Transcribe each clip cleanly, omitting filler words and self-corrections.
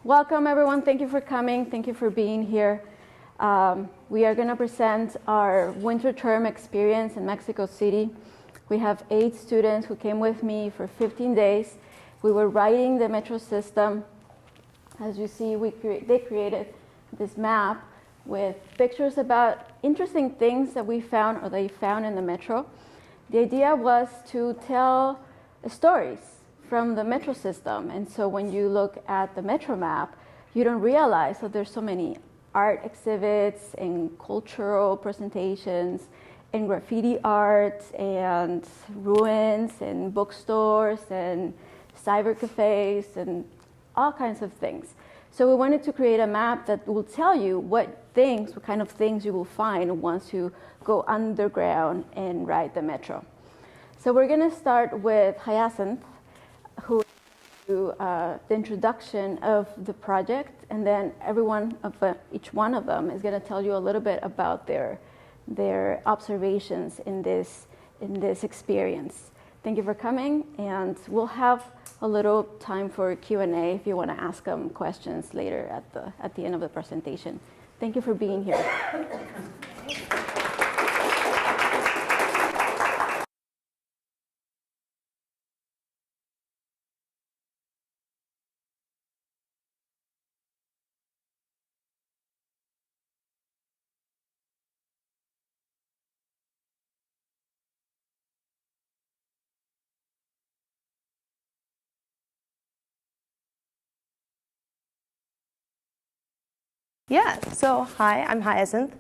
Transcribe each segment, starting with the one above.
Welcome everyone, thank you for coming, thank you for being here. We are going to present our winter term experience in Mexico City. We have 8 students who came with me for 15 days. We were riding the metro system. As you see, they created this map with pictures about interesting things that we found or they found in the metro. The idea was to tell stories from the metro system. And so when you look at the metro map, you don't realize that there's so many art exhibits and cultural presentations and graffiti art and ruins and bookstores and cyber cafes and all kinds of things. So we wanted to create a map that will tell you what kind of things you will find once you go underground and ride the metro. So we're gonna start with Hyacinth, who will do the introduction of the project, and then each one of them is going to tell you a little bit about their observations in this experience. Thank you for coming, and we'll have a little time for Q&A if you want to ask them questions later at the end of the presentation. Thank you for being here. Yeah, so hi, I'm Hyacinth.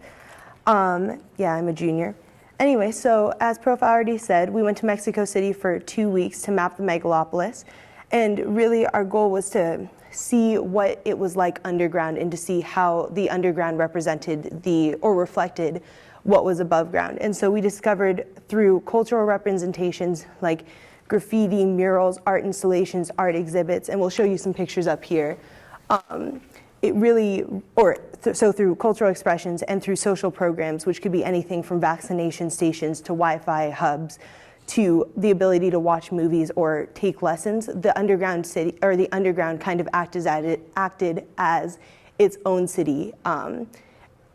I'm a junior. Anyway, so as Prof already said, we went to Mexico City for 2 weeks to map the megalopolis. And really our goal was to see what it was like underground and to see how the underground represented or reflected what was above ground. And so we discovered through cultural representations like graffiti, murals, art installations, art exhibits, and we'll show you some pictures up here. So through cultural expressions and through social programs, which could be anything from vaccination stations to Wi-Fi hubs to the ability to watch movies or take lessons, the underground city or the underground kind of acted as its own city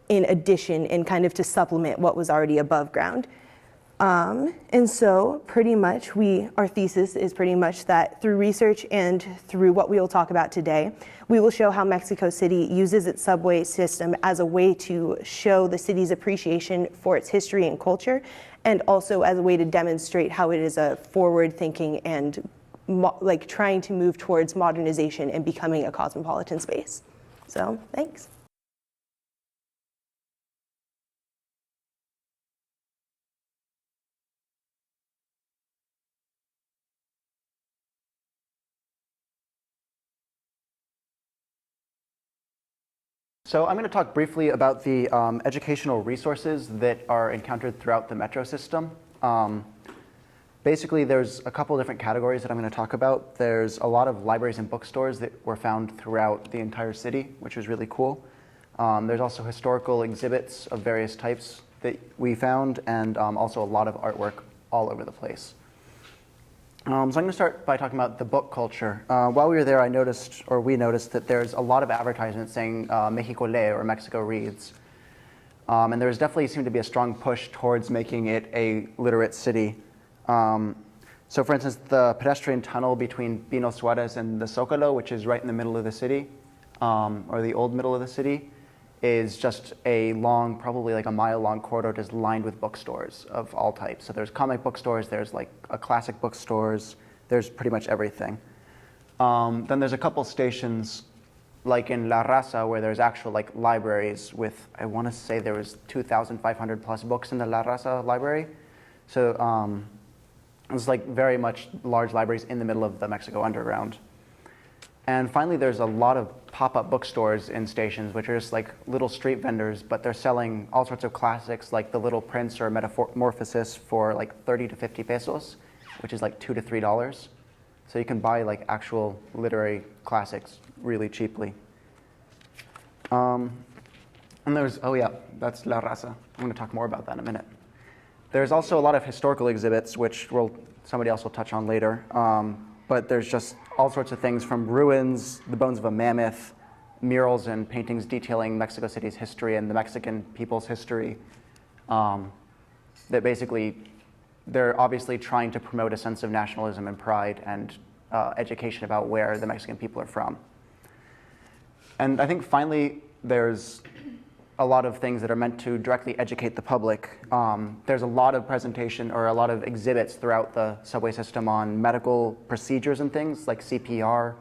in addition and kind of to supplement what was already above ground. And so pretty much our thesis is pretty much that through research and through what we will talk about today, we will show how Mexico City uses its subway system as a way to show the city's appreciation for its history and culture, and also as a way to demonstrate how it is a forward-thinking and trying to move towards modernization and becoming a cosmopolitan space. So, thanks. So I'm going to talk briefly about the educational resources that are encountered throughout the metro system. Basically, there's a couple different categories that I'm going to talk about. There's a lot of libraries and bookstores that were found throughout the entire city, which was really cool. There's also historical exhibits of various types that we found, and also a lot of artwork all over the place. So I'm going to start by talking about the book culture. While we were there, we noticed that there's a lot of advertisements saying Mexico lee, or Mexico reads. And there definitely seemed to be a strong push towards making it a literate city. So for instance, the pedestrian tunnel between Pino Suarez and the Zócalo, which is right in the middle of the city, or the old middle of the city, is just a long, probably like a mile-long corridor just lined with bookstores of all types. So there's comic book stores, there's like a classic bookstores, there's pretty much everything. Then there's a couple stations like in La Raza where there's actual like libraries with, I want to say there was 2,500 plus books in the La Raza library. So it's like very much large libraries in the middle of the Mexico Underground. And finally, there's a lot of pop-up bookstores in stations, which are just like little street vendors, but they're selling all sorts of classics like The Little Prince or Metamorphosis for like 30 to 50 pesos, which is like $2 to $3. So you can buy like actual literary classics really cheaply. And there's, oh yeah, that's La Raza. I'm going to talk more about that in a minute. There's also a lot of historical exhibits, which somebody else will touch on later. But there's just all sorts of things from ruins, the bones of a mammoth, murals and paintings detailing Mexico City's history and the Mexican people's history. That basically, they're obviously trying to promote a sense of nationalism and pride and education about where the Mexican people are from. And I think finally, there's a lot of things that are meant to directly educate the public. There's a lot of presentation or a lot of exhibits throughout the subway system on medical procedures and things like CPR,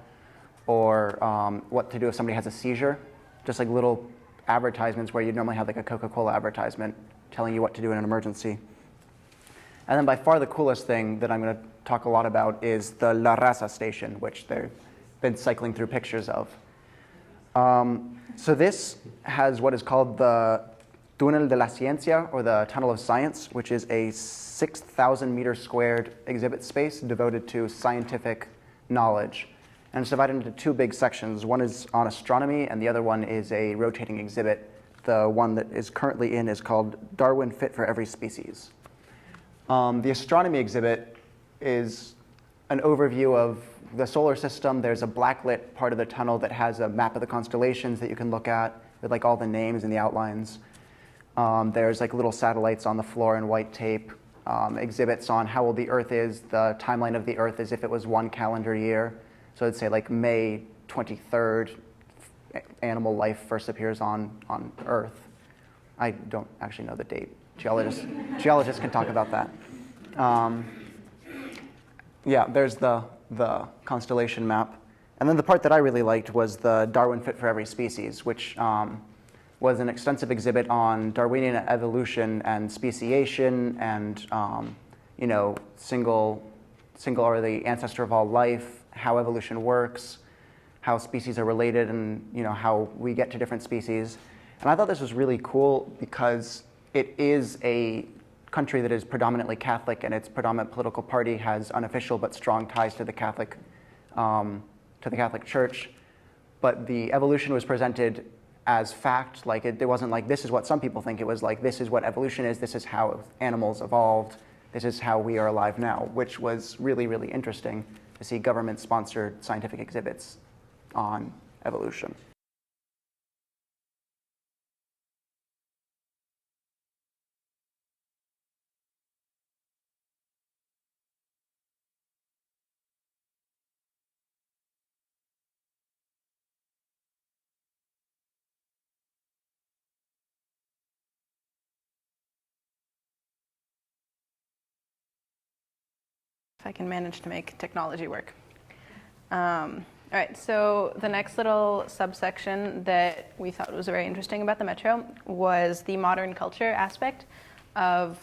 or what to do if somebody has a seizure, just like little advertisements where you'd normally have like a Coca-Cola advertisement telling you what to do in an emergency. And then by far the coolest thing that I'm going to talk a lot about is the La Raza station, which they've been cycling through pictures of. So this has what is called the Túnel de la Ciencia, or the Tunnel of Science, which is a 6,000 meter squared exhibit space devoted to scientific knowledge. And it's divided into two big sections. One is on astronomy, and the other one is a rotating exhibit. The one that is currently in is called Darwin Fit for Every Species. The astronomy exhibit is an overview of the solar system. There's a blacklit part of the tunnel that has a map of the constellations that you can look at with like all the names and the outlines. There's like little satellites on the floor in white tape, exhibits on how old the Earth is, the timeline of the Earth as if it was one calendar year. So it'd say like May 23rd, animal life first appears on Earth. I don't actually know the date. Geologists can talk about that. Yeah, there's the constellation map. And then the part that I really liked was the Darwin Fit for Every Species, which was an extensive exhibit on Darwinian evolution and speciation and single or the ancestor of all life, how evolution works, how species are related, and how we get to different species. And I thought this was really cool because it is a country that is predominantly Catholic, and its predominant political party has unofficial but strong ties to the Catholic Church. But the evolution was presented as fact. Like it wasn't like this is what some people think. It was like this is what evolution is. This is how animals evolved. This is how we are alive now, which was really, really interesting to see government-sponsored scientific exhibits on evolution. If I can manage to make technology work. All right, so the next little subsection that we thought was very interesting about the Metro was the modern culture aspect of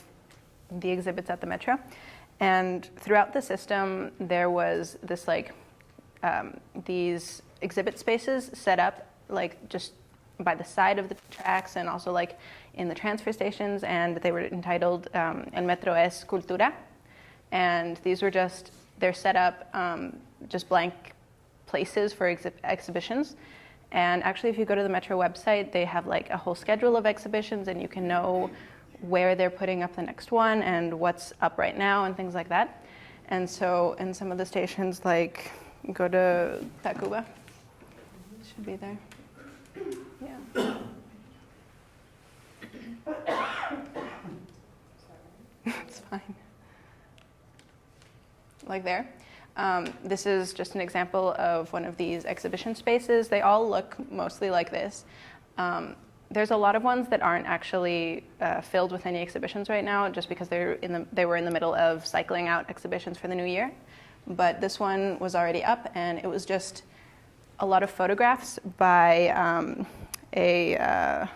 the exhibits at the Metro. And throughout the system, there was this these exhibit spaces set up like just by the side of the tracks and also like in the transfer stations, and they were entitled El Metro es Cultura. And these were they're set up just blank places for exhibitions. And actually, if you go to the Metro website, they have like a whole schedule of exhibitions, and you can know where they're putting up the next one and what's up right now and things like that. And so in some of the stations, like go to Tacuba, should be there. Yeah. It's fine. Like there. This is just an example of one of these exhibition spaces. They all look mostly like this. There's a lot of ones that aren't actually filled with any exhibitions right now, just because they were in the middle of cycling out exhibitions for the new year. But this one was already up, and it was just a lot of photographs by a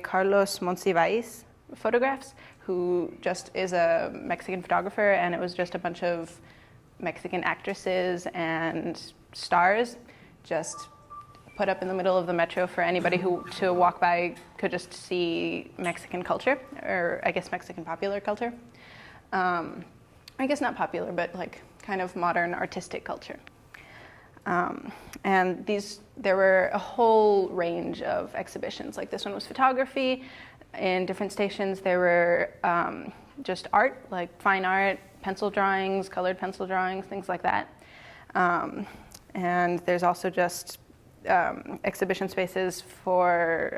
Carlos Monsiváis photographs, who just is a Mexican photographer, and it was just a bunch of Mexican actresses and stars just put up in the middle of the Metro for anybody who to walk by could just see Mexican culture, or I guess Mexican popular culture. I guess not popular, but like kind of modern artistic culture. And there were a whole range of exhibitions. Like this one was photography. In different stations, there were just art, like fine art, pencil drawings, colored pencil drawings, things like that. And there's also just exhibition spaces for,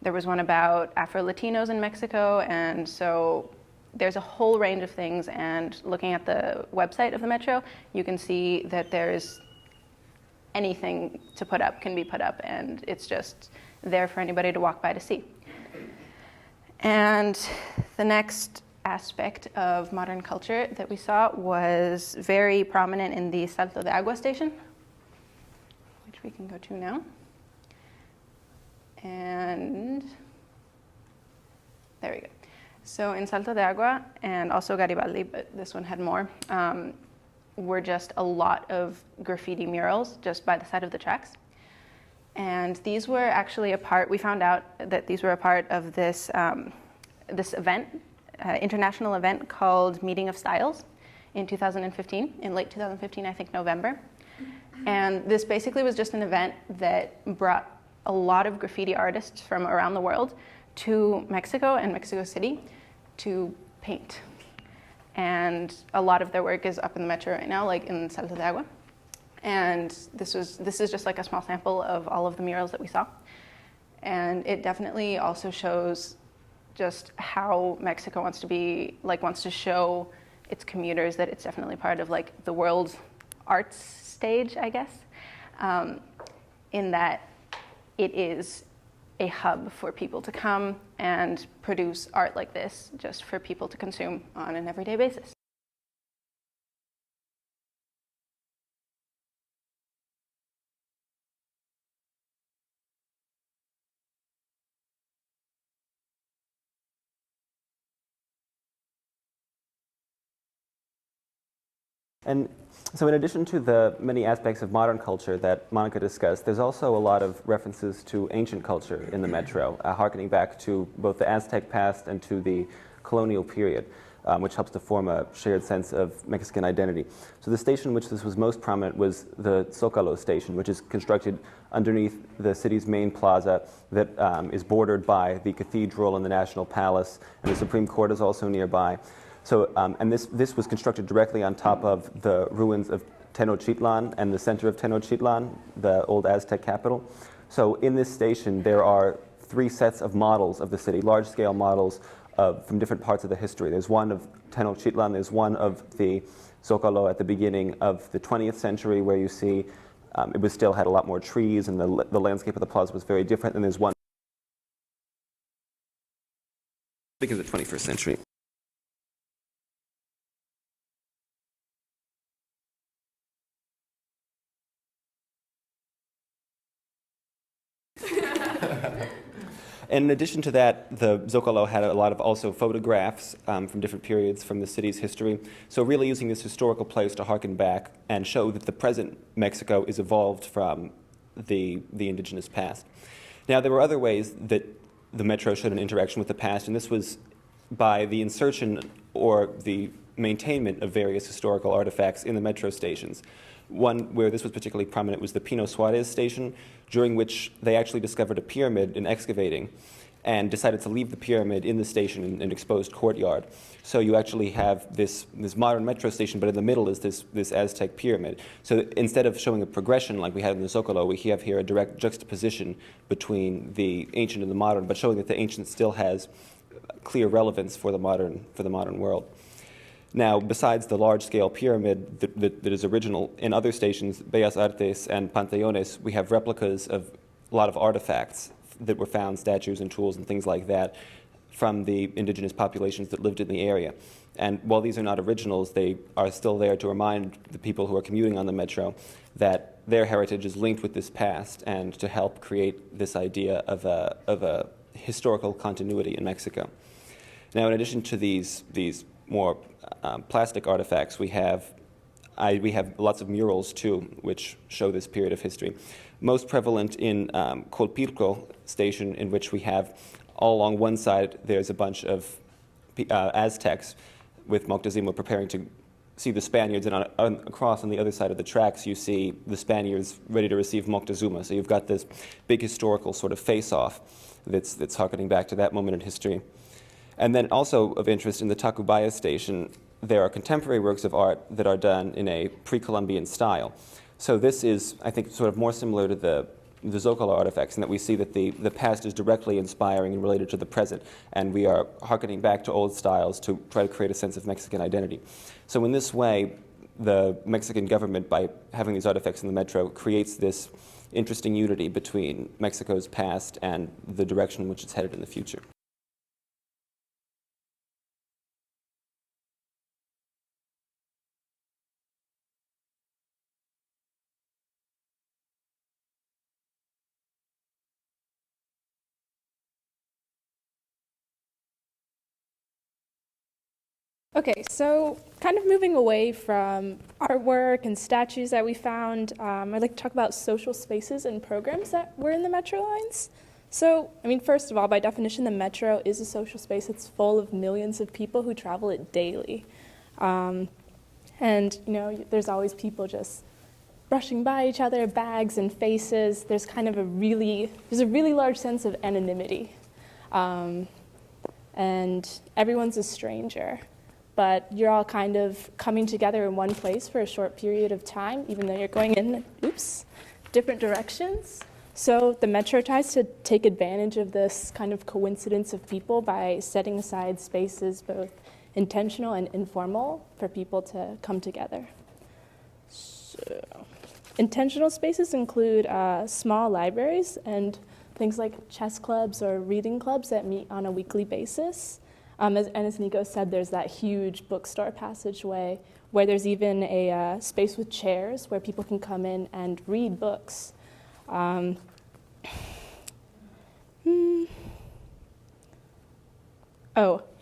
there was one about Afro-Latinos in Mexico, and so there's a whole range of things, and looking at the website of the Metro, you can see that there's anything to put up can be put up, and it's just there for anybody to walk by to see. And the next aspect of modern culture that we saw was very prominent in the Salto de Agua station, which we can go to now. And there we go. So in Salto de Agua, and also Garibaldi, but this one had more, were just a lot of graffiti murals just by the side of the tracks. And these were actually we found out that these were a part of this, this event, international event called Meeting of Styles in 2015, in late 2015, I think November. And this basically was just an event that brought a lot of graffiti artists from around the world to Mexico and Mexico City to paint. And a lot of their work is up in the Metro right now, like in Salto de Agua. And this is just like a small sample of all of the murals that we saw. And it definitely also shows just how Mexico wants to show its commuters that it's definitely part of like the world arts stage, I guess, in that it is a hub for people to come and produce art like this just for people to consume on an everyday basis. And so in addition to the many aspects of modern culture that Monica discussed, there's also a lot of references to ancient culture in the Metro, harkening back to both the Aztec past and to the colonial period, which helps to form a shared sense of Mexican identity. So the station in which this was most prominent was the Zócalo station, which is constructed underneath the city's main plaza that is bordered by the cathedral and the National Palace, and the Supreme Court is also nearby. So, and this was constructed directly on top of the ruins of Tenochtitlan and the center of Tenochtitlan, the old Aztec capital. So in this station, there are 3 sets of models of the city, large-scale models from different parts of the history. There's one of Tenochtitlan, there's one of the Zócalo at the beginning of the 20th century, where you see it still had a lot more trees, and the landscape of the plaza was very different. And there's one because of the 21st century. In addition to that, the Zócalo had a lot of also photographs from different periods from the city's history. So really using this historical place to harken back and show that the present Mexico is evolved from the indigenous past. Now, there were other ways that the Metro showed an interaction with the past, and this was by the insertion or the maintainment of various historical artifacts in the Metro stations. One where this was particularly prominent was the Pino Suarez station, during which they actually discovered a pyramid in excavating and decided to leave the pyramid in the station in an exposed courtyard. So you actually have this modern Metro station, but in the middle is this Aztec pyramid. So instead of showing a progression like we had in the Zócalo, we have here a direct juxtaposition between the ancient and the modern, but showing that the ancient still has clear relevance for the modern world. Now, besides the large-scale pyramid that is original in other stations, Bellas Artes and Panteones, we have replicas of a lot of artifacts that were found, statues and tools and things like that, from the indigenous populations that lived in the area. And while these are not originals, they are still there to remind the people who are commuting on the Metro that their heritage is linked with this past, and to help create this idea of a historical continuity in Mexico. Now, in addition to these more plastic artifacts, we have lots of murals too, which show this period of history. Most prevalent in Colpirco station, in which we have all along one side there's a bunch of Aztecs with Moctezuma preparing to see the Spaniards, and across on the other side of the tracks you see the Spaniards ready to receive Moctezuma. So you've got this big historical sort of face-off that's harkening back to that moment in history. And then also of interest, in the Tacubaya station, there are contemporary works of art that are done in a pre-Columbian style. So this is, I think, sort of more similar to the Zocalo artifacts in that we see that the past is directly inspiring and related to the present, and we are hearkening back to old styles to try to create a sense of Mexican identity. So in this way, the Mexican government, by having these artifacts in the metro, creates this interesting unity between Mexico's past and the direction in which it's headed in the future. Okay, so kind of moving away from artwork and statues that we found, I'd like to talk about social spaces and programs that were in the metro lines. So, I mean, first of all, by definition, the metro is a social space. It's full of millions of people who travel it daily. And, you know, there's always people just brushing by each other, bags and faces. There's kind of a really large sense of anonymity. And everyone's a stranger. But you're all kind of coming together in one place for a short period of time, even though you're going in, different directions. So the metro tries to take advantage of this kind of coincidence of people by setting aside spaces, both intentional and informal, for people to come together. So intentional spaces include small libraries and things like chess clubs or reading clubs that meet on a weekly basis. As Nico said, there's that huge bookstore passageway where there's even a space with chairs where people can come in and read books. Oh,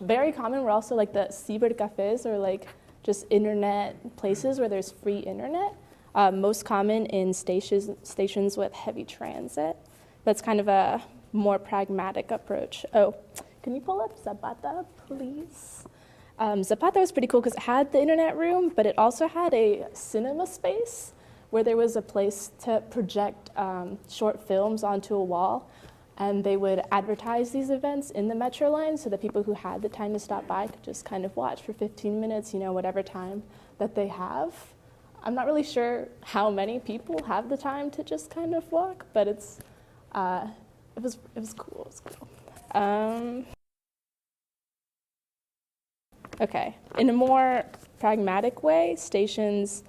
very common were also like the cybercafes, or like just internet places where there's free internet. Most common in stations with heavy transit. That's kind of a more pragmatic approach. Oh, can you pull up Zapata, please? Zapata was pretty cool because it had the internet room, but it also had a cinema space where there was a place to project short films onto a wall. And they would advertise these events in the metro line so that people who had the time to stop by could just kind of watch for 15 minutes, you know, whatever time that they have. I'm not really sure how many people have the time to just kind of walk, but it was cool. It was cool. Okay, in a more pragmatic way, stations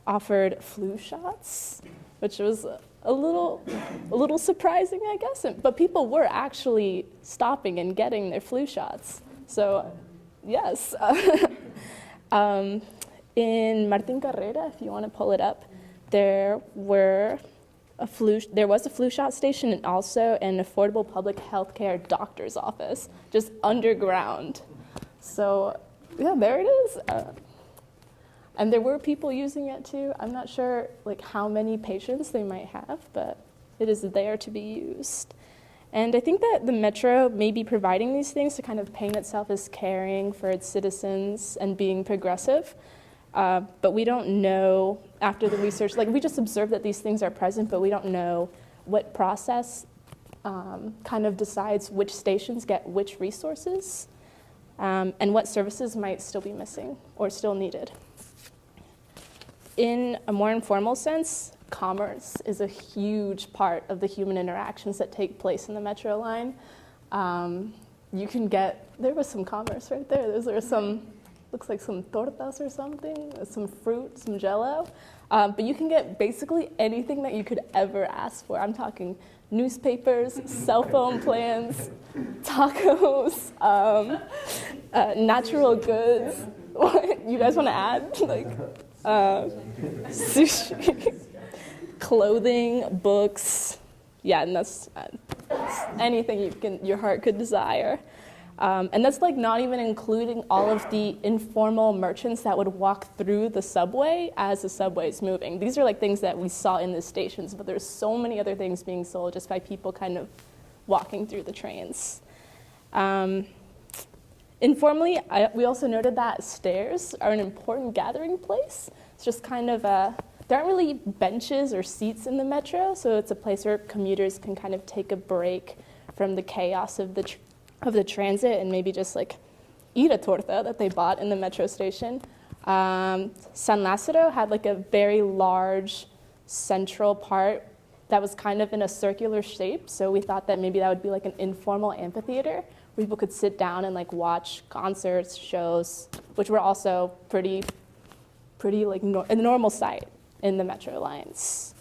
offered flu shots, which was a little surprising, I guess. But people were actually stopping and getting their flu shots. So, yes. In Martin Carrera, if you want to pull it up, there was a flu shot station and also an affordable public health care doctor's office, just underground. So, yeah, there it is. And there were people using it too. I'm not sure like how many patients they might have, but it is there to be used. And I think that the metro may be providing these things to kind of paint itself as caring for its citizens and being progressive. But we don't know after the research, like we just observe that these things are present, but we don't know what process kind of decides which stations get which resources and what services might still be missing or still needed. In a more informal sense, commerce is a huge part of the human interactions that take place in the metro line. There was some commerce right there. There were some, looks like some tortas or something, some fruit, some jello. But you can get basically anything that you could ever ask for. I'm talking newspapers, cell phone plans, tacos, natural goods. What, you guys want to add? Sushi, clothing, books, yeah, and that's anything your heart could desire. And that's like not even including all of the informal merchants that would walk through the subway as the subway is moving. These are like things that we saw in the stations, but there's so many other things being sold just by people kind of walking through the trains. Informally, we also noted that stairs are an important gathering place. It's just kind of there aren't really benches or seats in the metro, so it's a place where commuters can kind of take a break from the chaos of the transit and maybe just like eat a torta that they bought in the metro station. San Lázaro had like a very large central part that was kind of in a circular shape. So we thought that maybe that would be like an informal amphitheater where people could sit down and like watch concerts, shows, which were also pretty like a normal sight in the Metro Alliance.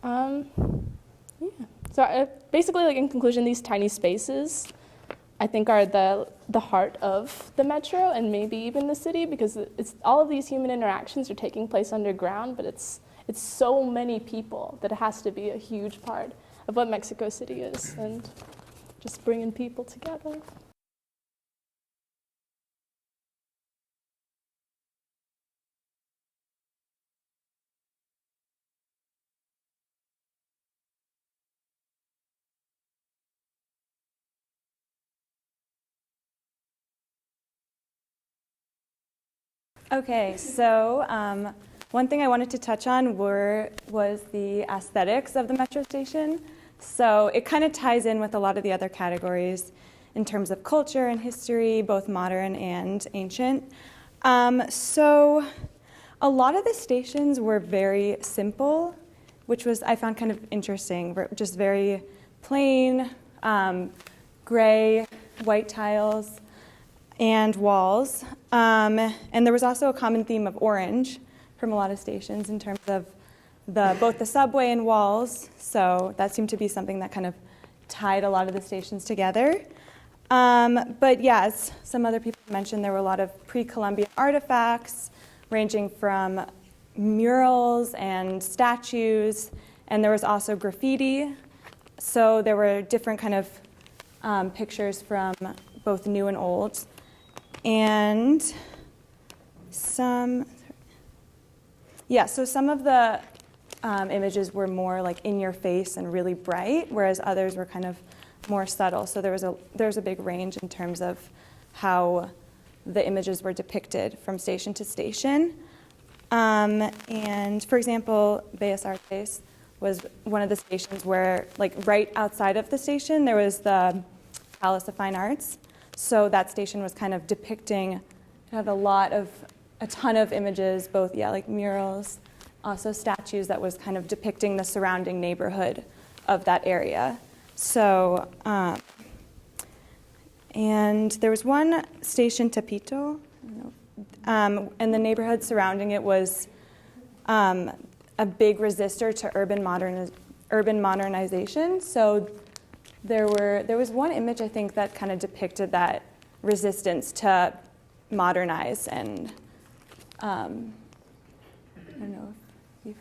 Yeah. So basically, like in conclusion, these tiny spaces, I think, are the heart of the Metro and maybe even the city, because it's all of these human interactions are taking place underground, but it's so many people that it has to be a huge part of what Mexico City is, and just bringing people together. Okay, so one thing I wanted to touch on was the aesthetics of the Metro station. So it kind of ties in with a lot of the other categories in terms of culture and history, both modern and ancient. So a lot of the stations were very simple, which I found kind of interesting, just very plain, gray, white tiles, and walls. And there was also a common theme of orange from a lot of stations in terms of both the subway and walls. So that seemed to be something that kind of tied a lot of the stations together. But yeah, as some other people mentioned, there were a lot of pre-Columbian artifacts ranging from murals and statues, and there was also graffiti. So there were different kind of pictures from both new and old. And some of the images were more like in your face and really bright, whereas others were kind of more subtle. So there was a big range in terms of how the images were depicted from station to station. And for example, Bellas Artes was one of the stations where, like right outside of the station, there was the Palace of Fine Arts. So that station was kind of depicting, it had a ton of images, both, like murals, also statues that was kind of depicting the surrounding neighborhood of that area. So, and there was one station, Tepito, and the neighborhood surrounding it was a big resistor to urban modernization. So there was one image, I think, that kind of depicted that resistance to modernize, and I don't know if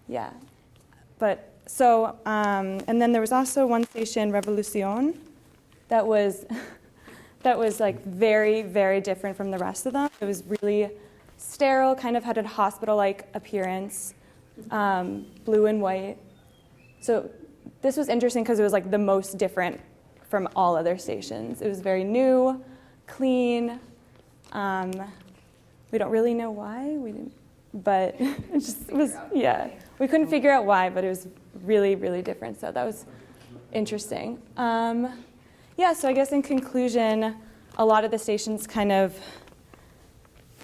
yeah. But so, and then there was also one station, Revolucion, that was like very, very different from the rest of them. It was really sterile, kind of had a hospital-like appearance, blue and white. So this was interesting because it was like the most different from all other stations. It was very new, clean. We don't really know why. But it just was, yeah. We couldn't figure out why, but it was really, really different. So that was interesting. So I guess in conclusion, a lot of the stations kind of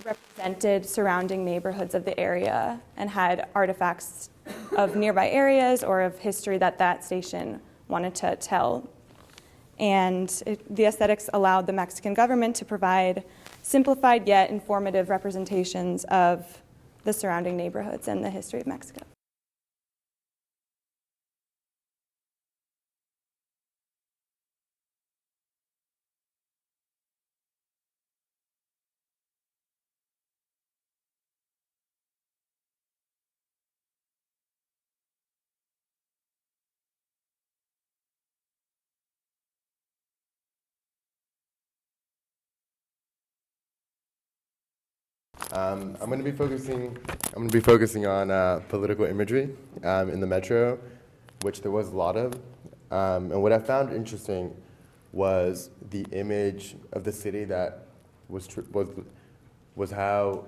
represented surrounding neighborhoods of the area and had artifacts of nearby areas or of history that station wanted to tell. And the aesthetics allowed the Mexican government to provide simplified yet informative representations of the surrounding neighborhoods and the history of Mexico. I'm going to be focusing on political imagery in the Metro, which there was a lot of. And what I found interesting was the image of the city that was how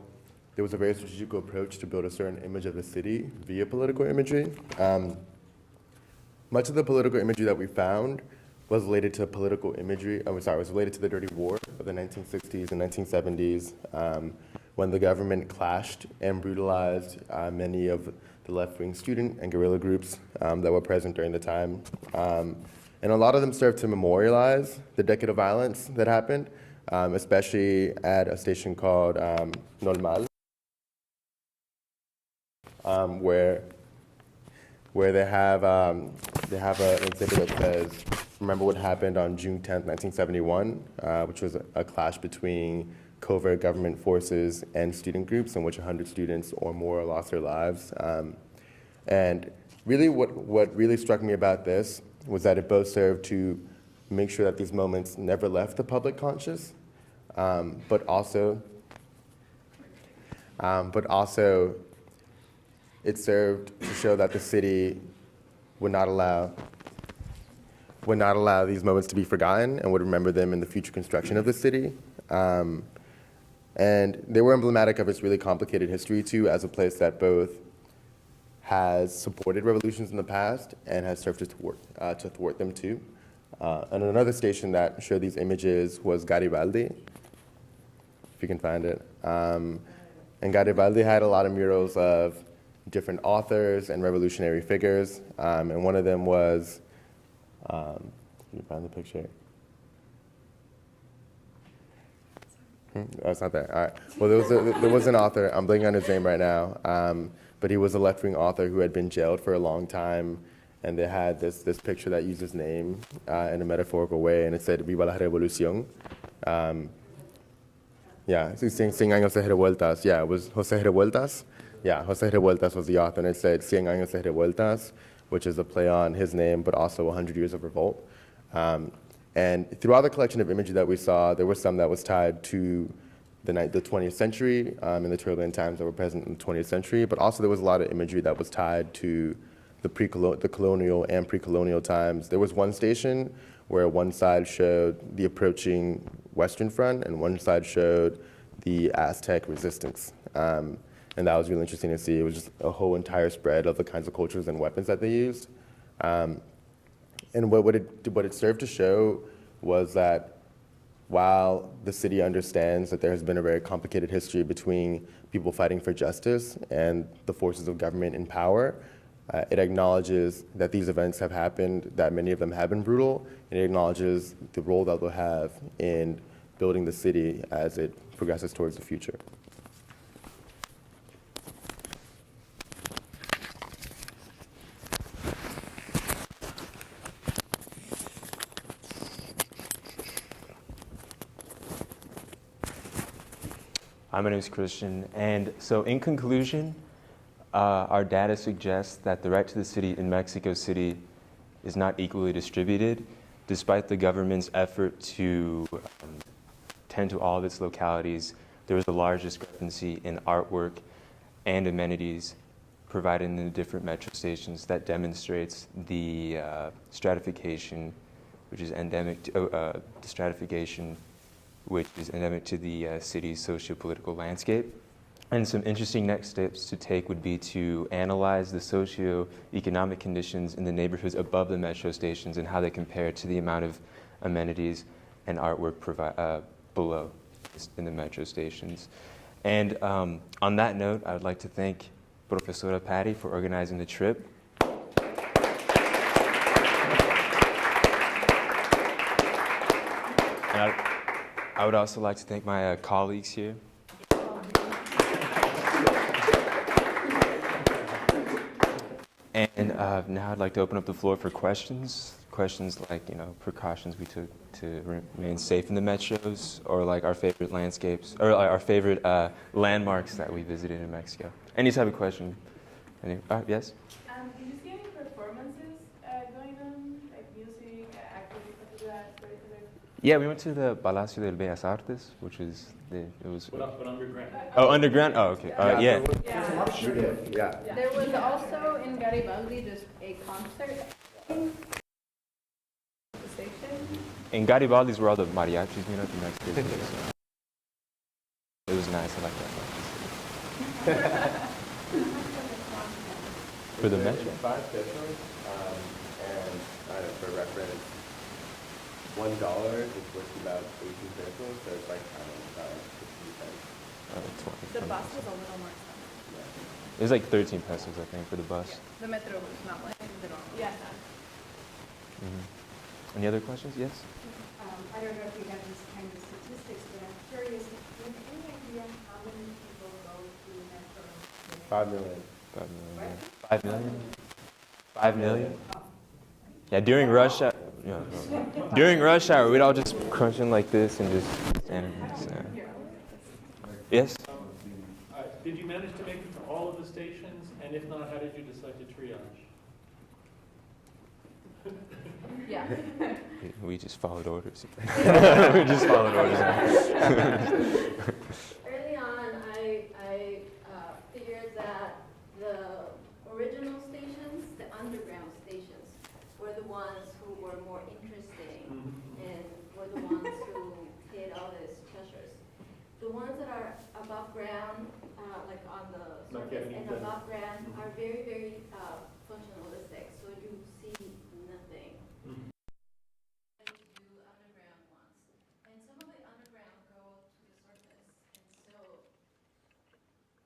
there was a very strategic approach to build a certain image of the city via political imagery. Much of the political imagery that we found was related to was related to the Dirty War of the 1960s and 1970s, when the government clashed and brutalized many of the left-wing student and guerrilla groups that were present during the time. And a lot of them served to memorialize the decade of violence that happened, especially at a station called Normal, where they have an exhibit that says, remember what happened on June 10th, 1971, which was a clash between covert government forces and student groups in which 100 students or more lost their lives. And really what really struck me about this was that it both served to make sure that these moments never left the public conscious, but also it served to show that the city would not allow these moments to be forgotten and would remember them in the future construction of the city. And they were emblematic of its really complicated history too, as a place that both has supported revolutions in the past and has served to thwart them too. And another station that showed these images was Garibaldi, if you can find it. And Garibaldi had a lot of murals of different authors and revolutionary figures, and one of them was, can you find the picture? Oh, it's not there. All right. Well, there was an author. I'm blanking on his name right now, but he was a left-wing author who had been jailed for a long time, and they had this picture that used his name in a metaphorical way, and it said "Viva la Revolución." Yeah, Cien años de revueltas. Yeah, it was José Revueltas. Yeah, José Revueltas was the author, and it said Cien años de revueltas, which is a play on his name, but also 100 years of revolt. And throughout the collection of images that we saw, there were some that was tied to the 20th century and the turbulent times that were present in the 20th century, but also there was a lot of imagery that was tied to the colonial and pre-colonial times. There was one station where one side showed the approaching Western Front and one side showed the Aztec resistance. And that was really interesting to see. It was just a whole entire spread of the kinds of cultures and weapons that they used. And what it served to show was that while the city understands that there has been a very complicated history between people fighting for justice and the forces of government in power, it acknowledges that these events have happened, that many of them have been brutal, and it acknowledges the role that they'll have in building the city as it progresses towards the future. Hi, my name is Christian, and so in conclusion, our data suggests that the right to the city in Mexico City is not equally distributed, despite the government's effort to tend to all of its localities. There was a large discrepancy in artwork and amenities provided in the different metro stations that demonstrates the stratification, which is endemic to, the stratification which is endemic to the city's socio-political landscape. And some interesting next steps to take would be to analyze the socio-economic conditions in the neighborhoods above the metro stations and how they compare to the amount of amenities and artwork below in the metro stations. And on that note, I would like to thank Professora Patty for organizing the trip. And I would also like to thank my colleagues here. And now I'd like to open up the floor for questions. Questions like, precautions we took to remain safe in the metros, or like our favorite landscapes, or our favorite landmarks that we visited in Mexico. Any type of question. Yes? Did you see any performances going on, like music, activities, something like that? Yeah, we went to the Palacio del Bellas Artes, which is But underground. Oh, underground? Oh, okay. Yeah. There was also in Garibaldi just a concert. The station. In Garibaldi's where all the mariachis meet up in Mexico City. So. It was nice. I like that. For the metro. 5 pesos, and for reference, $1 is worth about 18 pesos, so it's like, 15 cents. The bus was a little more expensive. It was like 13 pesos, I think, for the bus. The metro was not like the normal. Yeah. Any other questions? Yes? I don't know if you have these kind of statistics, but I'm curious, do you have any idea how many people go through Metro? 5 million. 5 million. 5 million? 5 million? Yeah, during rush hour. Yeah, during rush hour, we'd all just crunch in like this and just stand. Yes? Did you manage to make it to all of the stations? And if not, how did you decide to triage? Yeah. We just followed orders. We just followed orders. Early on, I figured that the original stations, the underground stations, were the ones who were more interesting and were the ones who hid all these treasures. The ones that are above ground, like on the surface and above ground, are very, very functionalistic. So you see nothing. Do underground ones, and some of the underground go to the surface, and so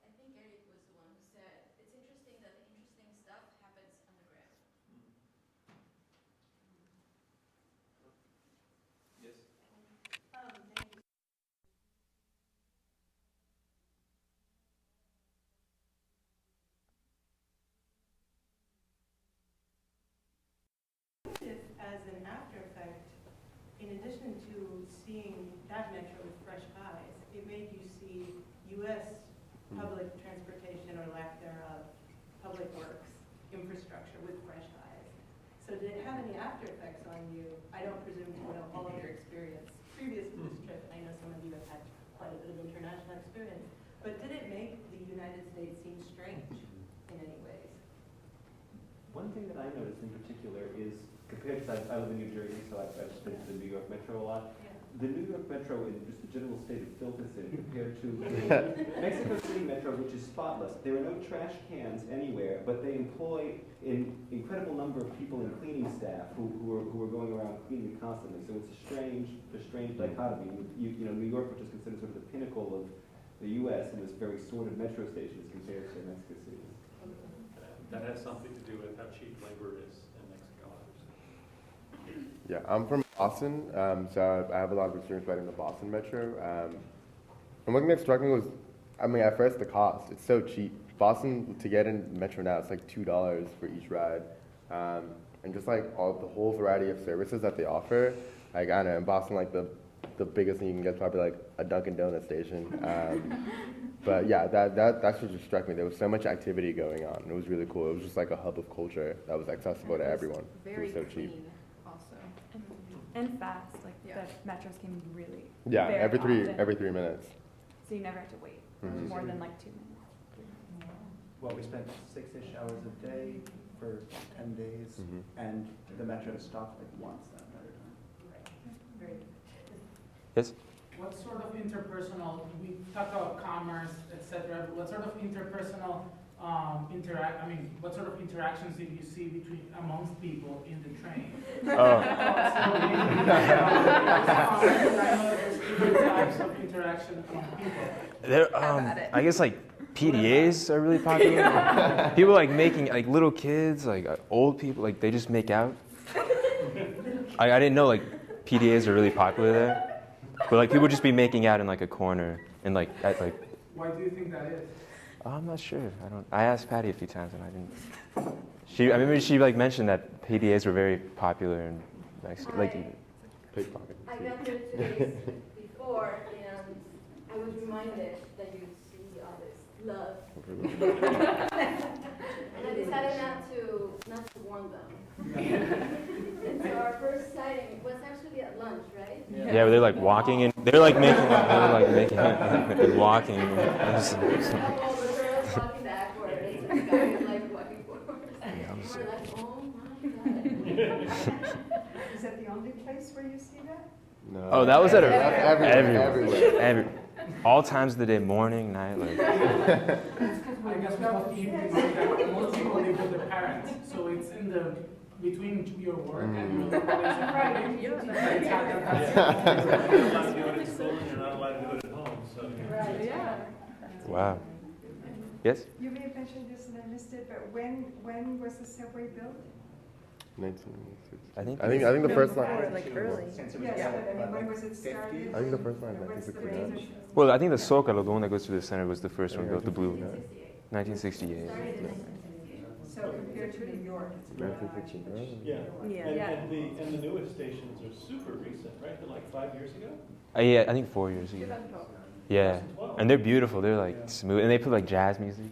I think Eric was the one who said it's interesting that the interesting stuff happens underground. As an after effect, in addition to seeing that metro with fresh eyes, it made you see U.S. public transportation or lack thereof, public works, infrastructure with fresh eyes. So did it have any after effects on you? I don't presume to know all of your experience previous to this trip. I know some of you have had quite a bit of international experience. But did it make the United States seem strange in any ways? One thing that I noticed in particular is, compared to, I live in New Jersey, so I've been to the New York Metro a lot. Yeah. The New York Metro and just the general state of filth it's in compared to the Mexico City Metro, which is spotless. There are no trash cans anywhere, but they employ an incredible number of people in cleaning staff who are going around cleaning constantly. So it's a strange dichotomy. You know, New York, which is considered sort of the pinnacle of the U.S. and this very sordid metro stations compared to Mexico City. That has something to do with how cheap labor is in Mexico, obviously. Yeah, I'm from Boston, so I have a lot of experience riding the Boston Metro. And one thing that struck me was, I mean, at first the cost. It's so cheap. Boston, to get in Metro now, it's like $2 for each ride. And just like the whole variety of services that they offer, like, I don't know, in Boston, like the biggest thing you can get is probably like a Dunkin' Donuts station. But yeah, that's what just struck me. There was so much activity going on. It was really cool. It was just like a hub of culture that was accessible to everyone. It was so cheap. Also. And fast. Like the metros came really Yeah, very every 3 often. minutes. So you never have to wait more than like 2 minutes. Well, we spent 6-ish hours a day for 10 days, and the metro stopped like once that entire time. Yes? What sort of interpersonal, we talked about commerce, etc. What sort of interpersonal what sort of interactions did you see amongst people in the train? There's different types of interaction among people. I guess like PDAs are really popular. People like making, like little kids, like old people, like they just make out. I didn't know like PDAs are really popular there. But like people just be making out in like a corner and like at like. Why do you think that is? I'm not sure. I asked Patty a few times and I didn't. I remember she like mentioned that PDAs were very popular in Mexico. Like pickpocket. I got there 2 days before, and I was reminded that you see all this love. And I decided not to warn them. And so our first sighting was actually at lunch, right? yeah, they're like walking and they're like making and walking. Walking backwards, and the guy is like walking forward. We're like, oh my God. Is that the only place where you see that? No. Oh, that was at everywhere. all times of the day, morning, night, like. I guess we have to keep in mind that most people live with their parents, so it's in the between your work and your college. You're not allowed to do it at school and you're not allowed to do it at home, so So, Yeah. Wow. Yes? You may have mentioned this and I missed it, but when was the subway built? 1960. I think I think the first line. like early. Yes, but I mean, when was it started? I think the first line, What's the 1969. range? Well, I think the Zócalo, the one that goes through the center, was the first one built, the blue. 1968. So compared to New York, it's about 1969. yeah. Yeah. And the newest stations are super recent, right? They're like 5 years ago? Yeah, I think 4 years ago. Yeah, and they're beautiful. They're like smooth, and they put like jazz music.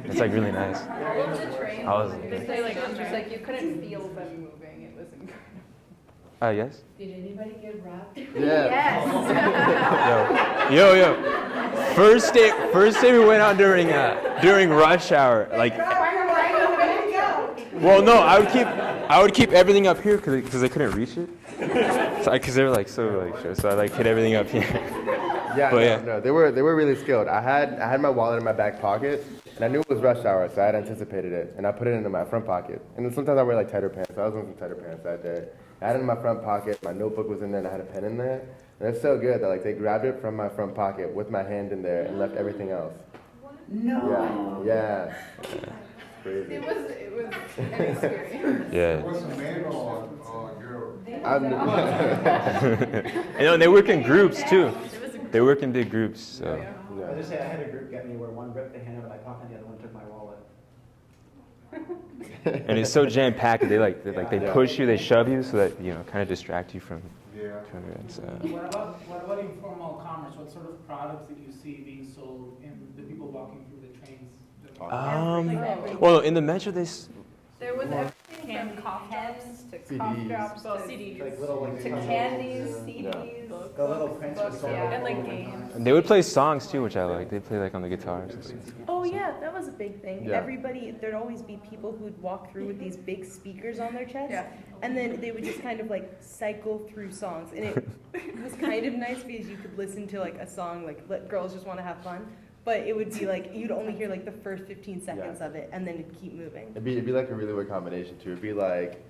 It's like really nice. All of the trains, I was- they say like, it's just like you couldn't feel them moving. It was incredible. Yes. Did anybody get robbed? Yeah. Yo. First day we went out during rush hour. Like, well, no, I would keep everything up here because they couldn't reach it. Because they were like so like sure. So I like hid everything up here. Yeah, But no, they were really skilled. I had my wallet in my back pocket, and I knew it was rush hour, so I had anticipated it, and I put it into my front pocket. And then sometimes I wear like tighter pants, so I was wearing some tighter pants that day. I had it in my front pocket, my notebook was in there, and I had a pen in there. And it's so good that like they grabbed it from my front pocket with my hand in there and left everything else. No. Yeah. Crazy. It was an experience. Yeah. Was a man or a girl? And they work in groups too. They work in big groups. So. I just say I had a group get me where one ripped the hand out of my pocket and the other one took my wallet. And it's so jam packed. They push you, they shove you, so that kind of distract you from. So. What about informal commerce? What sort of products did you see being sold in the people walking through the trains? Well, in the metro, There was everything from cough drops to cough CDs. drops to candies, CDs, The little prints books, yeah, and like games. they would play songs too, which I like. They play like on the guitars and stuff. Oh yeah, that was a big thing. Yeah. There'd always be people who'd walk through with these big speakers on their chest, Yeah. and then they would just kind of like cycle through songs, and it was kind of nice because you could listen to like a song like "Let Girls Just Want to Have Fun," but it would be like you'd only hear like the first 15 seconds of it, and then it'd keep moving. It'd be like a really weird combination too. It'd be like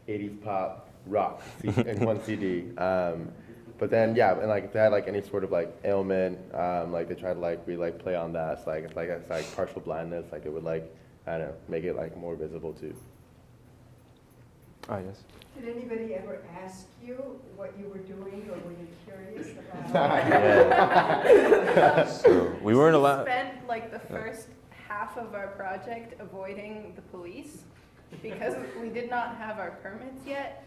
80s pop rock in one CD. But then and like if they had like any sort of like ailment, like they tried to like really like play on that. So it's like partial blindness, like it would like I don't know, make it like more visible too. Oh yes. Did anybody ever ask you what you were doing, or were you curious about it? Yeah. So we weren't allowed. We spent like the first half of our project avoiding the police because we did not have our permits yet.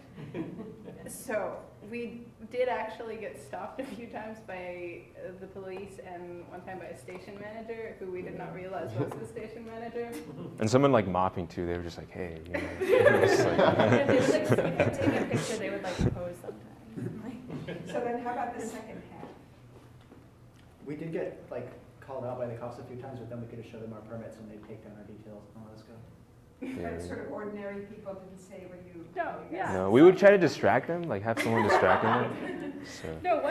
So we did actually get stopped a few times by the police and one time by a station manager who we did not realize was the station manager. And someone like mopping too. They were just like, hey. Just like, Yeah, they would like, if you take a picture, they would like pose sometimes. So then how about the second half? We did get like called out by the cops a few times, but then we could just show them our permits and they'd take down our details and let us go. But sort of ordinary people didn't say what you. No, yeah. No, we would try to distract them, like have someone distracting them. So. No,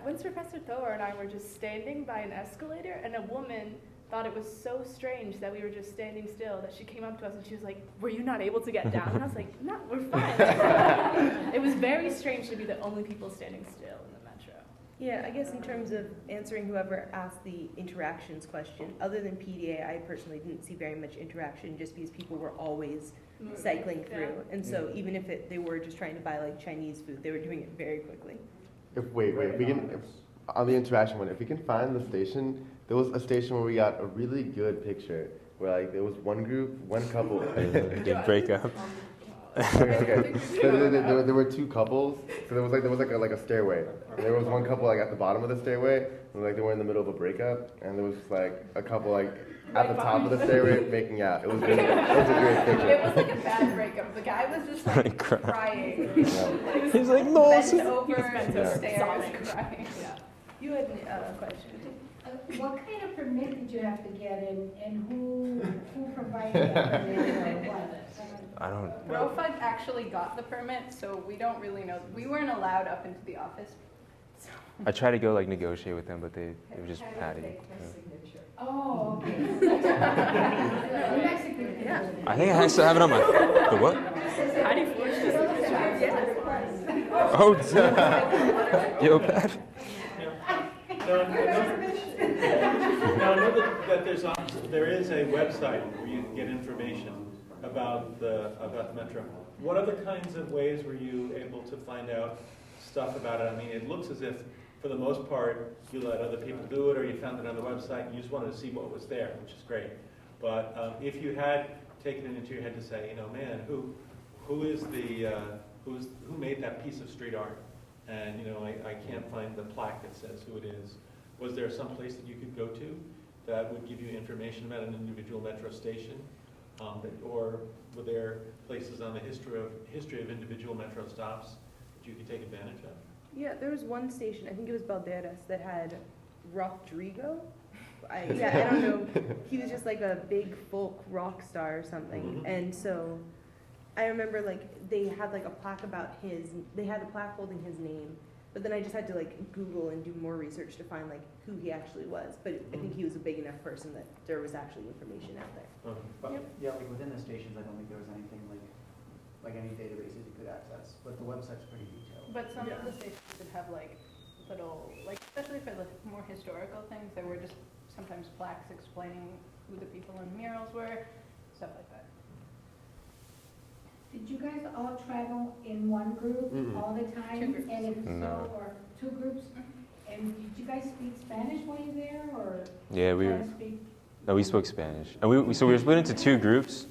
once Professor Thor and I were just standing by an escalator, and a woman thought it was so strange that we were just standing still that she came up to us and she was like, "Were you not able to get down?" And I was like, "No, we're fine." It was very strange to be the only people standing still in the metro. Yeah, I guess in terms of answering whoever asked the interactions question, other than PDA, I personally didn't see very much interaction just because people were always cycling through. And so even if they were just trying to buy like Chinese food, they were doing it very quickly. If on the interaction one, if we can find the station, there was a station where we got a really good picture where like there was one group, one couple. They break up. Okay. So there were two couples. So there was like a stairway. And there was one couple like at the bottom of the stairway, and like they were in the middle of a breakup, and there was just like a couple like at the top of the stairway making out. It was a great picture. It was like a bad breakup. The guy was just like crying. Yeah. He's like, no. Bent over the stairs crying. Yeah. You had a question. What kind of permit did you have to get, and who provided that permit, or what? I don't. Rofag actually got the permit, so we don't really know. We weren't allowed up into the office. I tried to go like negotiate with them, but they were just patty. Oh, okay. In Mexico, yeah. I think I still have it on my. The what? Patty forced us. Oh, yo, Pat. Another there is a website where you can get information about the metro. What other kinds of ways were you able to find out stuff about it? I mean, it looks as if, for the most part, you let other people do it, or you found it on the website, and you just wanted to see what was there, which is great. But if you had taken it into your head to say, man, who made that piece of street art? And I can't find the plaque that says who it is. Was there some place that you could go to that would give you information about an individual metro station? Or were there places on the history of individual metro stops that you could take advantage of? Yeah, there was one station, I think it was Balderas, that had Rodrigo. I don't know. He was just like a big folk rock star or something. Mm-hmm. And so I remember they had a plaque about they had a plaque holding his name. But then I just had to Google and do more research to find who he actually was. But I think he was a big enough person that there was actually information out there. But yeah, within the stations, I don't think there was anything like any databases you could access. But the website's pretty detailed. But some of the stations would have little, especially for the more historical things, there were just sometimes plaques explaining who the people in murals were, stuff like that. Did you guys all travel in one group all the time? 2 groups. And if No. so, or 2 groups? And did you guys speak Spanish while you were there, or? Yeah, we spoke Spanish. And so we were split into 2 groups,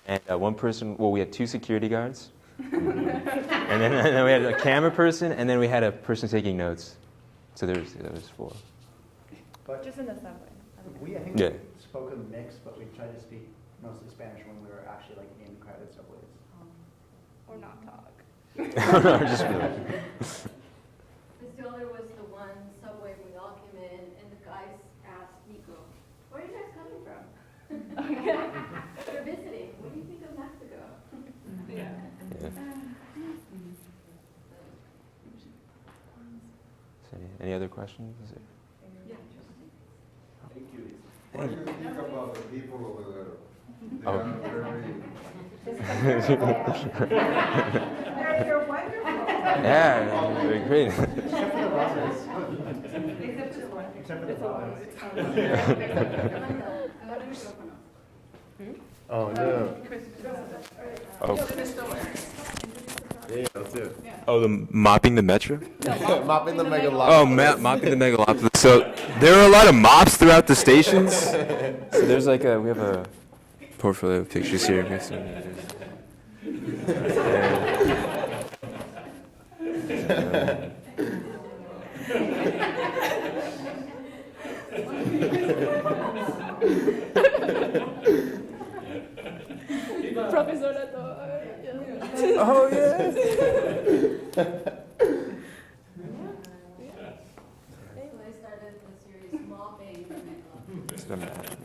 and one person, we had 2 security guards, and then we had a camera person, and then we had a person taking notes. So there was 4. But Just in the subway. I think we spoke a mix, but we tried to speak mostly Spanish when we were actually in crowded subways. Or not talk. Just There was the one subway we all came in, and the guys asked Nico, "Where are you guys coming from?" They're visiting. What do you think of Mexico? So, any other questions? Thank you. What do you think about the people over there? They Oh. are very... You're wonderful. Yeah, they're great. Except for the buses. Except for the one. Except for the buses. Oh no. Oh. Yeah, let's do it. Oh, the mopping the metro? Mopping the megalopolis. Oh, mopping the megalopolis. So there are a lot of mops throughout the stations. So there's we have a portfolio of pictures here. Profesora Oh, yeah. So I started the series Mopping the Megalopolis. It's the map.